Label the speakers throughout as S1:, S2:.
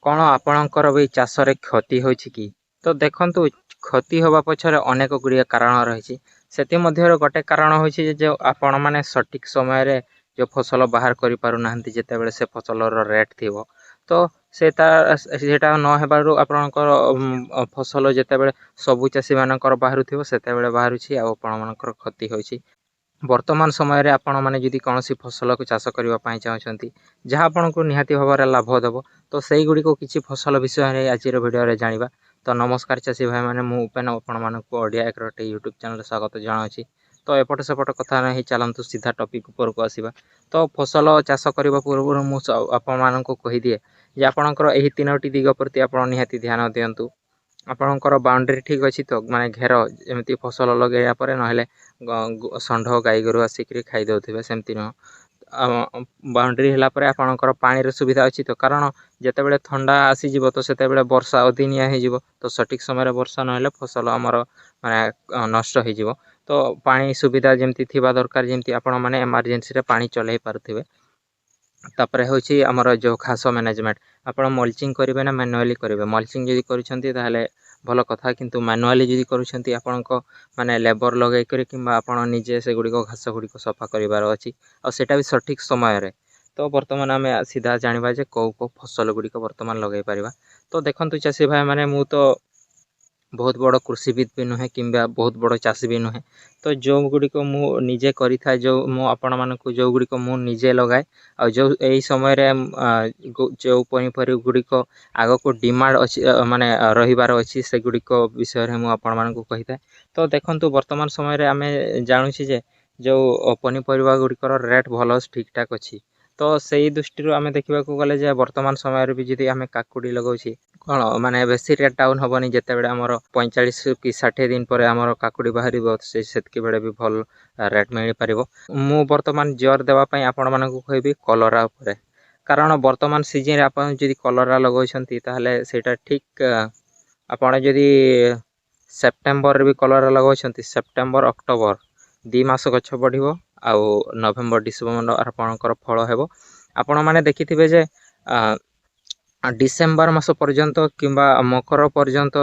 S1: कौन आपणकर भी चाष क्षति होछि कि तो देखंतु क्षति होबा पछरे अनेक गुड़िया कारण रही से गोटे कारण होछि जे आपण माने सठिक समय रे जो फसल बाहर करि पारु नाहंती जेते बेले से फसल रो रेट थिवो तो सेटा न हेबारु आपणकर फसल जेते बेले सबु चाषी मानकर बाहरु थिवो सेते बेले बाहरु छी आ आपण मानकर क्षति होछि। वर्तमान समय रे आपण माने जदि कोनोसी फसल को चाष करबा पई चाहछंती जहाँ आपण को निहाती भाव लाभ देव तो सेई गुडी को किछि फसल विषय रे आज वीडियो रे जानिबा। तो नमस्कार चाषी भाई माने मु उपेन आपण मानक ओडिया एग्रोटेक यूट्यूब चैनल स्वागत जणाउछि। तो एपट सेपट कथा नहीं चलतु सीधा टॉपिक ऊपर को आसीबा। तो फसल चाष करबा पूर्व मु आपण मानक कहि दिए जे आपणकर एही तीनोटी दिग प्रति आपण निहाती ध्यान दियंतु। आपणकर बाउंड्री ठीक अछि तो माने घेर एमती फसल लगेया परे नहले षंढ गाई गोरु आसिक खाई दउथिबे सेमती न बाउंड्री हला परे आपणकर पानी रे सुविधा अछि तो कारण जेते बेले ठंडा आसी जीवो तो सेते बेले वर्षा अदिनिया हे जीवो तो सठिक समय रे वर्षा नहले फसल हमर माने नष्ट हे जीवो। तो पानी सुविधा जेमती थिबा दरकार जेमती आपण माने इमरजेंसी रे पानी चलै पारुथिबे। तापरे होछि हमर जो घास मैनेजमेंट आपण मल्चिंग करिवे ना मैनुअली करिवे। मल्चिंग जदि करूछंती ताहले भलो कथा किंतु मैनुअली जदि करूछंती आपनको माने लेबर लगै करी किंबा आपण निजे से गुडी को घास गुडी को सफा करिवार अछि और सेटा भी सठिक समय रे। तो वर्तमान आमे सीधा जानिबा जे को फसल गुडी को वर्तमान लगै परिबा। तो देखंतु चाषी भाई माने मु तो बहुत बड़ कृषिविद भी नुहे किंबा बहुत बड़ चाषी भी नुहे तो जो गुडी को मु निजे करि था जो मु आपण मानकु जो गुडी को मु निजे लगाए और जो एई समय रे जो पनिपरिबा गुडी को आगो को डिमांड अछि माने रहिबार अछि से गुडी को विषय रे मु आपण मानकु कहिता। तो देखंतु वर्तमान समय रे आमे जानु छी जे जो पनिपरिबा गुडी को रेट भलो ठीक ठाक अछि। तो सेही दृष्टि आमे देखिबा को गले जे वर्तमान समय रे भी जदि आमे काकुडी लगाउछी कोन माने बेसी रेट डाउन होबनी जेते बेले हमर 45 की 60 दिन पर हमर काकुडी बाहरिबो से सेतकी बेले भी भल रेट मिलि परिबो। मु वर्तमान जोर देबा पई आपण मानकु कहबी कलरा ऊपर कारण वर्तमान सीजन रे आपण जदि कलरा लगाउछंती ताहले सेटा ठीक आपण जदि सेप्टेम्बर रे भी कलरा लगाउछंती सेप्टेम्बर अक्टोबर 2 मास गछ बढ़िबो आउ नवेम्बर डिसेम्बर आपणकर फल हेबो। आपण माने देखिथिबे जे डिसेम्बर मास पर्यंत किंबा मकर पर्यंत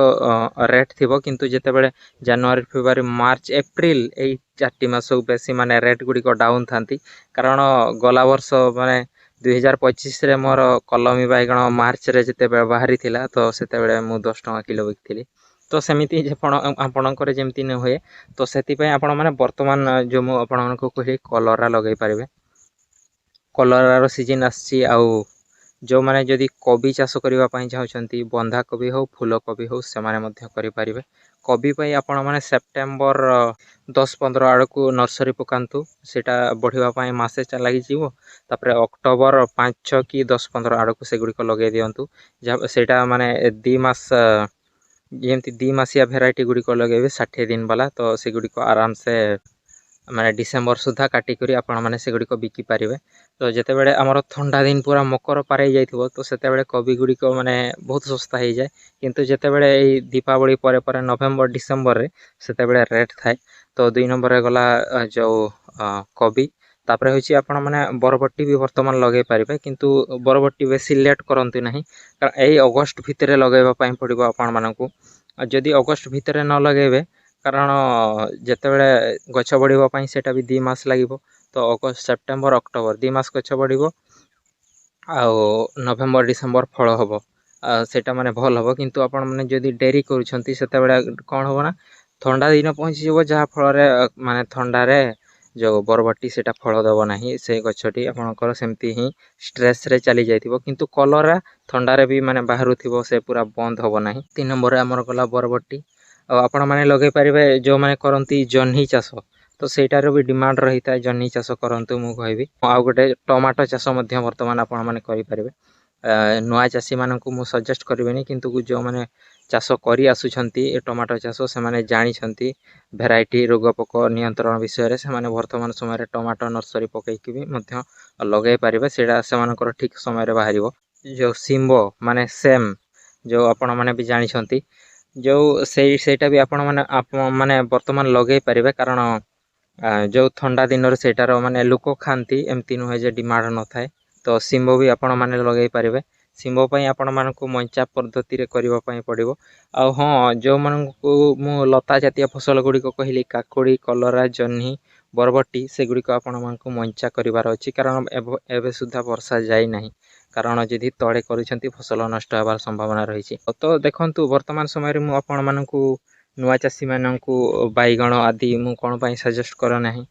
S1: रेट थिबो किंतु जेते बेले जनवरी फेब्रुआरी मार्च एप्रिल एई 4टी मास बेसी माने रेट गुडी को डाउन थांती कारण गला वर्ष माने 2025 रे मोर कलमी बाइगण मार्च रे जेते बेले बाहरी थिला तो सेते बेले मु 10 टका किलो बिकथिली। तो सेमिति जे आपणकर जेमति न होए तो सेति पय आपण माने वर्तमान जो मु आपण मानको कहि कलरा लगै परिबे। कलरा रो सीजन आछि आउ जो माने जदि कोबी चाष करबा पई चाहछंती बंधा कोबी हो फूल कोबी हो से माने मध्य करि परिबे। कोबी पई आपण माने सेप्टेम्बर 10-15 आड़ को नर्सरी पकांतु सेटा बढ़िबा पई मासे चा लागि जीवो तापरे अक्टोबर 5-6 की 10-15 आड़ को से गुडी को लगे दियंतु सेटा माने 2 मास जेमति 2 मासिया भेराइटी गुडी को लगेबे 60 दिन वाला तो से गुडी को आराम से माने डिसेम्बर सुधा काटी करी आपण माने से गुडी को बिकी परिबे। तो जेते बेले हमर ठंडा दिन पूरा मकर पारे जाइथिबो तो सेते बेले कोबी गुडी को माने बहुत सस्ता हे जाय किंतु जेते बेले ए दीपावली परे परे नवेम्बर डिसेम्बर रे सेते बेले रेट थाए। तो 2 नंबर रे गला जो कोबी तापरे होछि आपण माने बरबट्टी भी वर्तमान लगे परिबे किंतु बरबट्टी बेसी लेट करंतु नाही कारण एई अगस्त भितरे लगेबा पई पड़िबो आपण मानकू। जदि अगस्त भितरे न लगेबे कारण जेते बेले गछ बढ़िबा पई सेटा भी 2 मास लागिबो तो अगस्त सेप्टेम्बर अक्टोबर 2 मास गछ बढ़िबो आउ नवेम्बर डिसेम्बर फल हबो सेटा माने भल हबो किंतु आपण माने जदि डेरी करूछंती सेते बेले कोन हबो ना ठंडा दिन पहुंची जीवो जहा फल रे माने ठंडा रे जो बरबट्टी सेटा फल दबो नाही से गछटी आपणकर सेमती ही स्ट्रेस रे चली जाइथिबो किंतु कलरा ठंडा रे भी माने बाहरु थिबो से पूरा बंद हबो नाही। 3 नंबर रे हमर गला बरबट्टी आपण माने लगे परिबे जो माने करंती जन्ही चाष तो सेटार भी डिमांड रही था जन्ही चाष करंतु मु कहबी। आ गोटे टमाटो चाष मध्य वर्तमान आपण माने करि परिबे। नुआ चाषी मानकु मु सजेस्ट करबेनी किंतु जो माने चाष करी आसुछंती टमाटो चाष से माने जानि छंती भेराइटी रोग पोक नियंत्रण विषय रे से माने वर्तमान समय रे टमाटो नर्सरी पकै कि भी मध्य लगे परिबे सेडा से मानकर ठीक समय रे बाहरिबो। जो सिम्बो माने सेम जो आपण माने भी जानि छंती जो सेटा भी आपण माने वर्तमान लगे परिबे कारण जो ठंडा दिन रे सेटार माने लोक खांती एमती नुहे जे डिमांड न थाए तो सिम्बो भी आपण माने लगे परिबे ଶିମ୍ବ ପାଇଁ ଆପଣମାନଙ୍କୁ ମଞ୍ଚା ପଦ୍ଧତିରେ କରିବା ପାଇଁ ପଡ଼ିବ। ଆଉ ହଁ, ଯେଉଁମାନଙ୍କୁ ମୁଁ ଲତା ଜାତୀୟ ଫସଲ ଗୁଡ଼ିକ କହିଲି କାକୁଡ଼ି, କଲରା, ଜହ୍ନି, ବରବଟି ସେଗୁଡ଼ିକ ଆପଣମାନଙ୍କୁ ମଞ୍ଚା କରିବାର ଅଛି, କାରଣ ଏବେ ସୁଦ୍ଧା ବର୍ଷା ଯାଇନାହିଁ। କାରଣ ଯଦି ତଳେ କରୁଛନ୍ତି ଫସଲ ନଷ୍ଟ ହେବାର ସମ୍ଭାବନା ରହିଛି। ତ ଦେଖନ୍ତୁ, ବର୍ତ୍ତମାନ ସମୟରେ ମୁଁ ଆପଣମାନଙ୍କୁ ନୂଆ ଚାଷୀମାନଙ୍କୁ ବାଇଗଣ ଆଦି ମୁଁ କ'ଣ ପାଇଁ ସଜେଷ୍ଟ କରେ ନାହିଁ,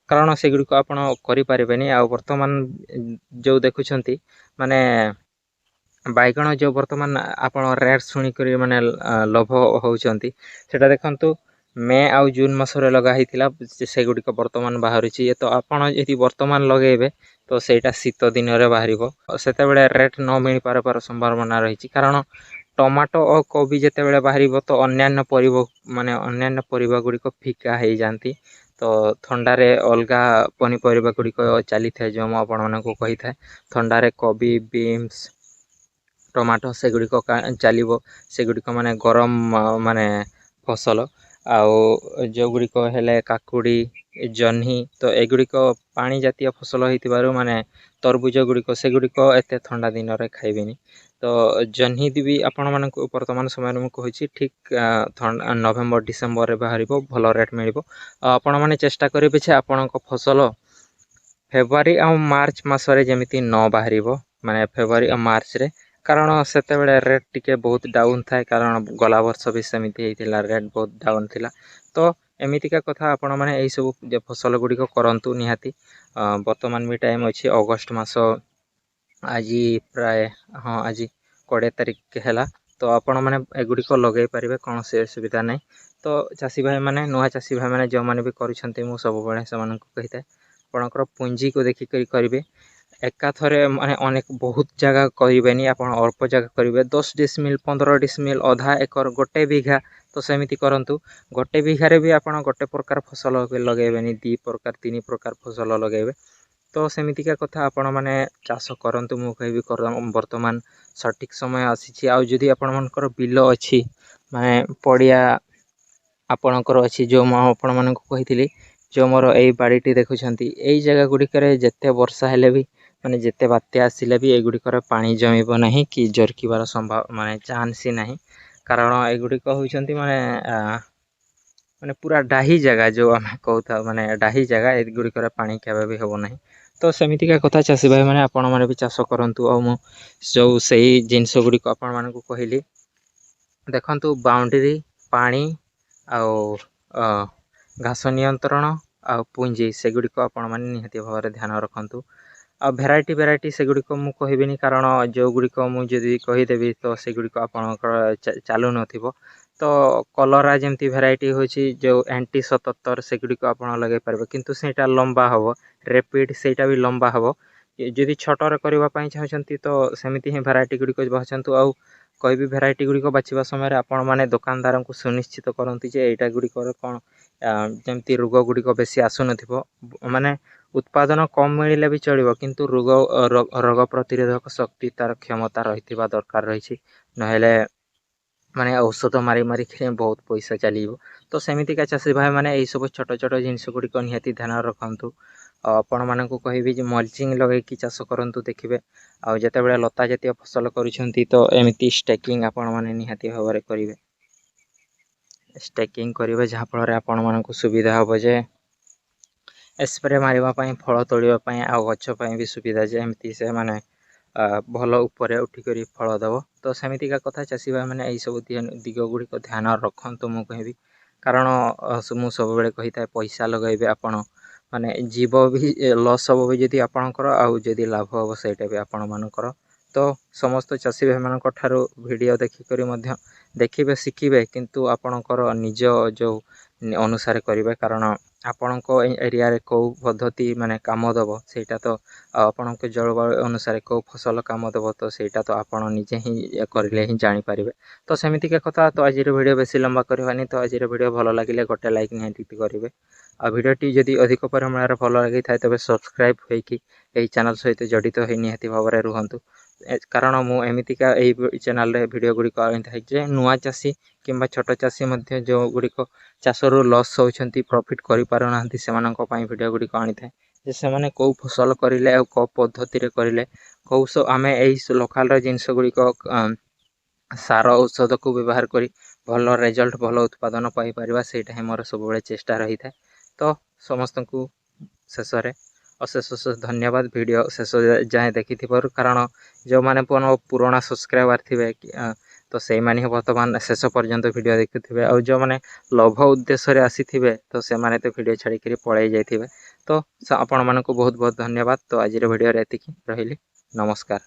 S1: କାରଣ ସେଗୁଡ଼ିକ ଆପଣ କରିପାରିବେନି। ଆଉ ବର୍ତ୍ତମାନ ଯେଉଁ ଦେଖୁଛନ୍ତି ମାନେ ବାଇଗଣ ଯେଉଁ ବର୍ତ୍ତମାନ ଆପଣ ରେଟ୍ ଶୁଣିକରି ମାନେ ଲୋଭ ହେଉଛନ୍ତି, ସେଇଟା ଦେଖନ୍ତୁ ମେ ଆଉ ଜୁନ୍ ମାସରେ ଲଗା ହେଇଥିଲା, ସେଗୁଡ଼ିକ ବର୍ତ୍ତମାନ ବାହାରୁଛି। ତ ଆପଣ ଯଦି ବର୍ତ୍ତମାନ ଲଗାଇବେ ତ ସେଇଟା ଶୀତ ଦିନରେ ବାହାରିବ, ସେତେବେଳେ ରେଟ୍ ନ ମିଳିପାରିବାର ସମ୍ଭାବନା ରହିଛି। କାରଣ ଟମାଟୋ ଓ କୋବି ଯେତେବେଳେ ବାହାରିବ ତ ଅନ୍ୟାନ୍ୟ ପରିବା ଗୁଡ଼ିକ ଫିକା ହେଇଯାଆନ୍ତି। ତ ଥଣ୍ଡାରେ ଅଲଗା ପନିପରିବା ଗୁଡ଼ିକ ଚାଲିଥାଏ, ଯେଉଁ ମୁଁ ଆପଣମାନଙ୍କୁ କହିଥାଏ। ଥଣ୍ଡାରେ କୋବି, ବିନ୍ସ, ଟମାଟୋ ସେଗୁଡ଼ିକ ଚାଲିବ। ସେଗୁଡ଼ିକ ମାନେ ଗରମ ମାନେ ଫସଲ। ଆଉ ଯେଉଁଗୁଡ଼ିକ ହେଲେ କାକୁଡ଼ି, ଜହ୍ନି, ତ ଏଗୁଡ଼ିକ ପାଣି ଜାତୀୟ ଫସଲ ହେଇଥିବାରୁ ମାନେ ତରଭୁଜ ଗୁଡ଼ିକ ସେଗୁଡ଼ିକ ଏତେ ଥଣ୍ଡା ଦିନରେ ଖାଇବେନି। ତ ଜହ୍ନି ବି ଆପଣମାନଙ୍କୁ ବର୍ତ୍ତମାନ ସମୟରେ ମୁଁ କହୁଛି ଠିକ୍ ନଭେମ୍ବର ଡିସେମ୍ବରରେ ବାହାରିବ, ଭଲ ରେଟ୍ ମିଳିବ। ଆଉ ଆପଣମାନେ ଚେଷ୍ଟା କରିବେ ଯେ ଆପଣଙ୍କ ଫସଲ ଫେବୃଆରୀ ଆଉ ମାର୍ଚ୍ଚ ମାସରେ ଯେମିତି ନ ବାହାରିବ, ମାନେ ଫେବୃଆରୀ ଆଉ ମାର୍ଚ୍ଚରେ, କାରଣ ସେତେବେଳେ ରେଟ୍ ଟିକେ ବହୁତ ଡାଉନ୍ ଥାଏ। କାରଣ ଗଲା ବର୍ଷ ବି ସେମିତି ହେଇଥିଲା, ରେଟ୍ ବହୁତ ଡାଉନ୍ ଥିଲା। ତ ଏମିତିକା କଥା, ଆପଣମାନେ ଏଇସବୁ ଫସଲ ଗୁଡ଼ିକ କରନ୍ତୁ ନିହାତି। ବର୍ତ୍ତମାନ ବି ଟାଇମ୍ ଅଛି, ଅଗଷ୍ଟ ମାସ ଆଜି ପ୍ରାୟ ଆଜି 20 ତାରିଖ ହେଲା। ତ ଆପଣମାନେ ଏଗୁଡ଼ିକ ଲଗାଇ ପାରିବେ, କୌଣସି ଅସୁବିଧା ନାହିଁ। ତ ଚାଷୀ ଭାଇମାନେ, ନୂଆ ଚାଷୀ ଭାଇମାନେ ଯେଉଁମାନେ ବି କରୁଛନ୍ତି, ମୁଁ ସବୁବେଳେ ସେମାନଙ୍କୁ କହିଥାଏ ଆପଣଙ୍କର ପୁଞ୍ଜିକୁ ଦେଖିକରି କରିବେ। ଏକାଥରେ ମାନେ ବହୁତ ଜାଗା କରିବେନି, ଆପଣ ଅଳ୍ପ ଜାଗା କରିବେ। 10 ଡିସମିଲ୍, 15 ଡିସମିଲ୍, ଅଧା ଏକର, 1 ବିଘା, ତ ସେମିତି କରନ୍ତୁ। 1 ବିଘାରେ ବି ଆପଣ ଗୋଟେ ପ୍ରକାର ଫସଲ ଲଗାଇବେନି, 2 ପ୍ରକାର 3 ପ୍ରକାର ଫସଲ ଲଗାଇବେ। ତ ସେମିତିକା କଥା, ଆପଣମାନେ ଚାଷ କରନ୍ତୁ। ମୁଁ କହିବି ବର୍ତ୍ତମାନ ସଠିକ୍ ସମୟ ଆସିଛି। ଆଉ ଯଦି ଆପଣମାନଙ୍କର ବିଲ ଅଛି, ମାନେ ପଡ଼ିଆ ଆପଣଙ୍କର ଅଛି, ଯେଉଁ ମୁଁ ଆପଣମାନଙ୍କୁ କହିଥିଲି, ଯେଉଁ ମୋର ଏଇ ବାଡ଼ିଟି ଦେଖୁଛନ୍ତି, ଏଇ ଜାଗା ଗୁଡ଼ିକରେ ଯେତେ ବର୍ଷା ହେଲେ ବି, ମାନେ ଯେତେ ବାତ୍ୟା ଆସିଲେ ବି ଏଗୁଡ଼ିକର ପାଣି ଜମିବ ନାହିଁ କି ଜରକିବାର ଚାନ୍ସ ହିଁ ନାହିଁ। କାରଣ ଏଗୁଡ଼ିକ ହେଉଛନ୍ତି ମାନେ ପୁରା ଡାହି ଜାଗା, ଯେଉଁ ଆମେ କହୁଥାଉ, ମାନେ ଡାହି ଜାଗା, ଏଗୁଡ଼ିକର ପାଣି କେବେ ବି ହେବ ନାହିଁ। ତ ସେମିତିକା କଥା, ଚାଷୀ ଭାଇମାନେ ଆପଣମାନେ ବି ଚାଷ କରନ୍ତୁ। ଆଉ ମୁଁ ସେଇ ଜିନିଷ ଗୁଡ଼ିକ ଆପଣମାନଙ୍କୁ କହିଲି, ଦେଖନ୍ତୁ, ବାଉଣ୍ଡରୀ, ପାଣି, ଆଉ ଘାସ ନିୟନ୍ତ୍ରଣ, ଆଉ ପୁଞ୍ଜି, ସେଗୁଡ଼ିକ ଆପଣମାନେ ନିହାତି ଭାବରେ ଧ୍ୟାନ ରଖନ୍ତୁ। ଆଉ ଭେରାଇଟି ସେଗୁଡ଼ିକ ମୁଁ କହିବିନି, କାରଣ ଯେଉଁଗୁଡ଼ିକ ମୁଁ ଯଦି କହିଦେବି ତ ସେଗୁଡ଼ିକ ଆପଣଙ୍କର ଚାଲୁନଥିବ। ତ କଲରା ଯେମିତି ଭେରାଇଟି ହେଉଛି, ଯେଉଁ NT77, ସେଗୁଡ଼ିକ ଆପଣ ଲଗାଇ ପାରିବେ, କିନ୍ତୁ ସେଇଟା ଲମ୍ବା ହେବ। ରେପିଡ଼, ସେଇଟା ବି ଲମ୍ବା ହେବ। ଯଦି ଛୋଟରେ କରିବା ପାଇଁ ଚାହୁଁଛନ୍ତି ତ ସେମିତି ହିଁ ଭେରାଇଟି ଗୁଡ଼ିକ ବାଛନ୍ତୁ। ଆଉ କହିବି, ଭେରାଇଟି ଗୁଡ଼ିକ ବାଛିବା ସମୟରେ ଆପଣମାନେ ଦୋକାନଦାରଙ୍କୁ ସୁନିଶ୍ଚିତ କରନ୍ତି ଯେ ଏଇଟା ଗୁଡ଼ିକର କ'ଣ ଯେମିତି ରୋଗ ଗୁଡ଼ିକ ବେଶୀ ଆସୁନଥିବ। ମାନେ ଉତ୍ପାଦନ କମ୍ ମିଳିଲେ ବି ଚଳିବ, କିନ୍ତୁ ରୋଗ ପ୍ରତିରୋଧକ ଶକ୍ତି, ତା'ର କ୍ଷମତା ରହିଥିବା ଦରକାର ରହିଛି। ନହେଲେ ମାନେ ଔଷଧ ମାରି ବହୁତ ପଇସା ଚାଲିଯିବ। ତ ସେମିତିକା ଚାଷୀ ଭାଇମାନେ ଏଇସବୁ ଛୋଟ ଛୋଟ ଜିନିଷ ଗୁଡ଼ିକ ନିହାତି ଧ୍ୟାନ ରଖନ୍ତୁ। ଆଉ ଆପଣମାନଙ୍କୁ କହିବି ଯେ ମଲ୍ଚିଂ ଲଗାଇକି ଚାଷ କରନ୍ତୁ, ଦେଖିବେ। ଆଉ ଯେତେବେଳେ ଲତା ଜାତୀୟ ଫସଲ କରୁଛନ୍ତି ତ ଏମିତି ଷ୍ଟେକିଂ ଆପଣମାନେ ନିହାତି ଭାବରେ କରିବେ। ଷ୍ଟେକିଂ କରିବେ, ଯାହାଫଳରେ ଆପଣମାନଙ୍କୁ ସୁବିଧା ହେବ ଯେ ସ୍ପ୍ରେ ମାରିବା ପାଇଁ, ଫଳ ତୋଳିବା ପାଇଁ, ଆଉ ଗଛ ପାଇଁ ବି ସୁବିଧା, ଯେ ଏମିତି ସେମାନେ ଭଲ ଉପରେ ଉଠିକରି ଫଳ ଦେବ। ତ ସେମିତିକା କଥା, ଚାଷୀ ଭାଇମାନେ ଏଇସବୁ ଦିଗ ଗୁଡ଼ିକ ଧ୍ୟାନ ରଖନ୍ତୁ, ମୁଁ କହିବି। କାରଣ ମୁଁ ସବୁବେଳେ କହିଥାଏ, ପଇସା ଲଗାଇବେ ଆପଣ, ମାନେ ଯିବ ବି, ଲସ୍ ହେବ ବି ଯଦି ଆପଣଙ୍କର, ଆଉ ଯଦି ଲାଭ ହେବ ସେଇଟା ବି ଆପଣମାନଙ୍କର। ତ ସମସ୍ତ ଚାଷୀ ଭାଇମାନଙ୍କ ଠାରୁ ଭିଡ଼ିଓ ଦେଖିକରି ମଧ୍ୟ ଦେଖିବେ, ଶିଖିବେ, କିନ୍ତୁ ଆପଣଙ୍କର ନିଜ ଯେଉଁ ଅନୁସାରେ କରିବେ। କାରଣ ଆପଣଙ୍କ ଏରିଆରେ କେଉଁ ପଦ୍ଧତି ମାନେ କାମ ଦେବ, ସେଇଟା ତ ଆପଣଙ୍କ ଜଳବାୟୁ ଅନୁସାରେ କେଉଁ ଫସଲ କାମ ଦେବ, ତ ସେଇଟା ତ ଆପଣ ନିଜେ ହିଁ କରିଲେ ହିଁ ଜାଣିପାରିବେ। ତ ସେମିତିକା କଥା। ତ ଆଜିର ଭିଡ଼ିଓ ବେଶୀ ଲମ୍ବା କରିବାନି। ତ ଆଜିର ଭିଡ଼ିଓ ଭଲ ଲାଗିଲେ ଗୋଟେ ଲାଇକ୍ ନିହାତି କରିବେ। ଆଉ ଭିଡ଼ିଓଟି ଯଦି ଅଧିକ ପରିମାଣରେ ଭଲ ଲାଗିଥାଏ ତେବେ ସବସ୍କ୍ରାଇବ୍ ହୋଇକି ଏହି ଚ୍ୟାନେଲ୍ ସହିତ ଜଡ଼ିତ ହୋଇ ନିହାତି ଭାବରେ ରୁହନ୍ତୁ। କାରଣ ମୁଁ ଏମିତିକା ଏହି ଚ୍ୟାନେଲ୍ରେ ଭିଡ଼ିଓ ଗୁଡ଼ିକ ଆଣିଥାଏ ଯେ ନୂଆ ଚାଷୀ କିମ୍ବା ଛୋଟ ଚାଷୀ ମଧ୍ୟ ଯେଉଁଗୁଡ଼ିକ ଚାଷରୁ ଲସ୍ ହେଉଛନ୍ତି, ପ୍ରଫିଟ୍ କରିପାରୁନାହାନ୍ତି, ସେମାନଙ୍କ ପାଇଁ ଭିଡ଼ିଓ ଗୁଡ଼ିକ ଆଣିଥାଏ। ଯେ ସେମାନେ କେଉଁ ଫସଲ କରିଲେ ଆଉ କେଉଁ ପଦ୍ଧତିରେ କରିଲେ ଆମେ ଏଇ ଲୋକାଲର ଜିନିଷ ଗୁଡ଼ିକ ସାର ଔଷଧକୁ ବ୍ୟବହାର କରି ଭଲ ରେଜଲ୍ଟ ଭଲ ଉତ୍ପାଦନ ପାଇପାରିବା, ସେଇଟା ହିଁ ମୋର ସବୁବେଳେ ଚେଷ୍ଟା ରହିଥାଏ। ତ ସମସ୍ତଙ୍କୁ ଶେଷରେ ଅଶେଷ ଧନ୍ୟବାଦ ଭିଡ଼ିଓ ଶେଷ ଯାଏଁ ଦେଖିଥିବାରୁ। କାରଣ ଯେଉଁମାନେ ପୁରୁଣା ସବସ୍କ୍ରାଇବର୍ ଥିବେ ତ ସେଇମାନେ ହିଁ ବର୍ତ୍ତମାନ ଶେଷ ପର୍ଯ୍ୟନ୍ତ ଭିଡ଼ିଓ ଦେଖୁଥିବେ, ଆଉ ଯେଉଁମାନେ ଲୋଭ ଉଦ୍ଦେଶ୍ୟରେ ଆସିଥିବେ ତ ସେମାନେ ତ ଭିଡ଼ିଓ ଛାଡ଼ିକରି ପଳେଇ ଯାଇଥିବେ। ତ ଆପଣମାନଙ୍କୁ ବହୁତ ବହୁତ ଧନ୍ୟବାଦ। ତ ଆଜିର ଭିଡ଼ିଓରେ ଏତିକି, ରହିଲି, ନମସ୍କାର।